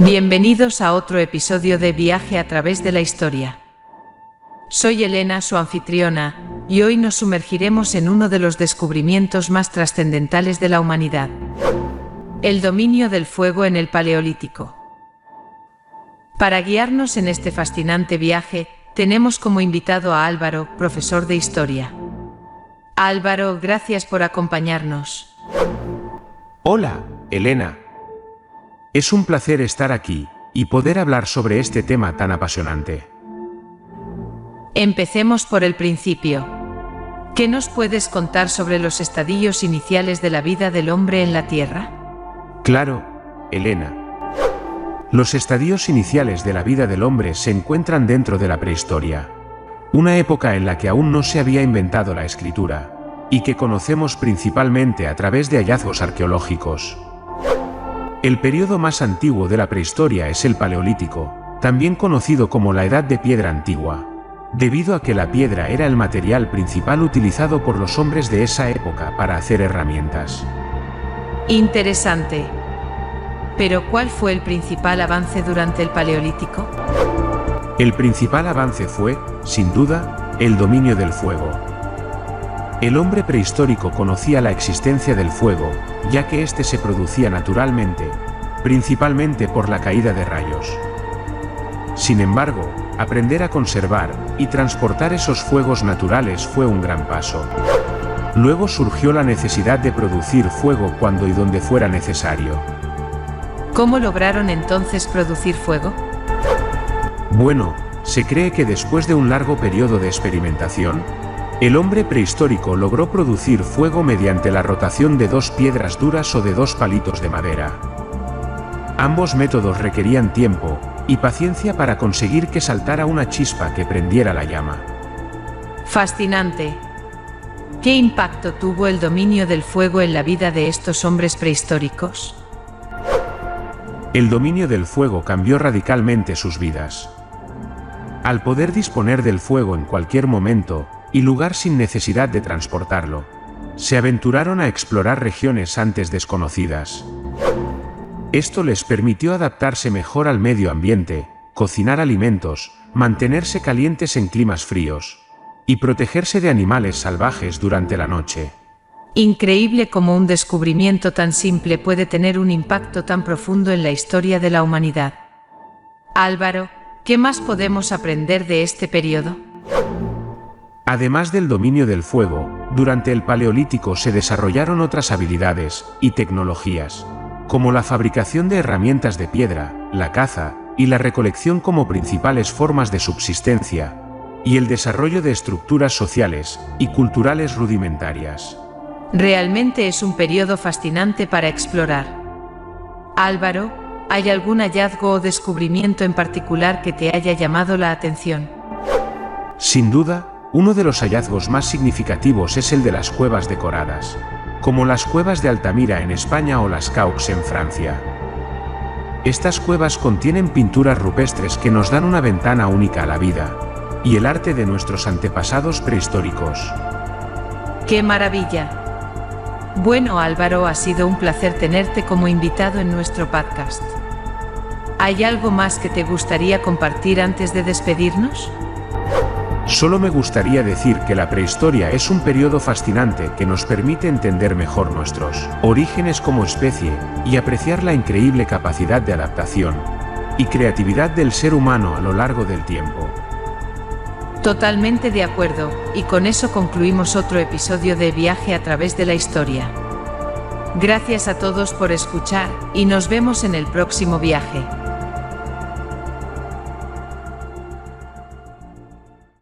Bienvenidos a otro episodio de Viaje a través de la historia. Soy Elena, su anfitriona, y hoy nos sumergiremos en uno de los descubrimientos más trascendentales de la humanidad: el dominio del fuego en el Paleolítico. Para guiarnos en este fascinante viaje, tenemos como invitado a Álvaro, profesor de historia. Álvaro, gracias por acompañarnos. Hola, Elena. Es un placer estar aquí y poder hablar sobre este tema tan apasionante. Empecemos por el principio. ¿Qué nos puedes contar sobre los estadios iniciales de la vida del hombre en la Tierra? Claro, Elena. Los estadios iniciales de la vida del hombre se encuentran dentro de la prehistoria, una época en la que aún no se había inventado la escritura, y que conocemos principalmente a través de hallazgos arqueológicos. El periodo más antiguo de la prehistoria es el Paleolítico, también conocido como la Edad de Piedra Antigua, debido a que la piedra era el material principal utilizado por los hombres de esa época para hacer herramientas. Interesante. Pero ¿cuál fue el principal avance durante el Paleolítico? El principal avance fue, sin duda, el dominio del fuego. El hombre prehistórico conocía la existencia del fuego, ya que éste se producía naturalmente, principalmente por la caída de rayos. Sin embargo, aprender a conservar y transportar esos fuegos naturales fue un gran paso. Luego surgió la necesidad de producir fuego cuando y donde fuera necesario. ¿Cómo lograron entonces producir fuego? Bueno, se cree que después de un largo periodo de experimentación, el hombre prehistórico logró producir fuego mediante la rotación de dos piedras duras o de dos palitos de madera. Ambos métodos requerían tiempo y paciencia para conseguir que saltara una chispa que prendiera la llama. Fascinante. ¿Qué impacto tuvo el dominio del fuego en la vida de estos hombres prehistóricos? El dominio del fuego cambió radicalmente sus vidas. Al poder disponer del fuego en cualquier momento y lugar sin necesidad de transportarlo, se aventuraron a explorar regiones antes desconocidas. Esto les permitió adaptarse mejor al medio ambiente, cocinar alimentos, mantenerse calientes en climas fríos y protegerse de animales salvajes durante la noche. Increíble cómo un descubrimiento tan simple puede tener un impacto tan profundo en la historia de la humanidad. Álvaro, ¿qué más podemos aprender de este periodo? Además del dominio del fuego, durante el Paleolítico se desarrollaron otras habilidades y tecnologías, como la fabricación de herramientas de piedra, la caza y la recolección como principales formas de subsistencia, y el desarrollo de estructuras sociales y culturales rudimentarias. Realmente es un periodo fascinante para explorar. Álvaro, ¿hay algún hallazgo o descubrimiento en particular que te haya llamado la atención? Sin duda, uno de los hallazgos más significativos es el de las cuevas decoradas, como las cuevas de Altamira en España o las Caux en Francia. Estas cuevas contienen pinturas rupestres que nos dan una ventana única a la vida y el arte de nuestros antepasados prehistóricos. ¡Qué maravilla! Bueno, Álvaro, ha sido un placer tenerte como invitado en nuestro podcast. ¿Hay algo más que te gustaría compartir antes de despedirnos? Solo me gustaría decir que la prehistoria es un periodo fascinante que nos permite entender mejor nuestros orígenes como especie y apreciar la increíble capacidad de adaptación y creatividad del ser humano a lo largo del tiempo. Totalmente de acuerdo, y con eso concluimos otro episodio de Viaje a través de la historia. Gracias a todos por escuchar, y nos vemos en el próximo viaje.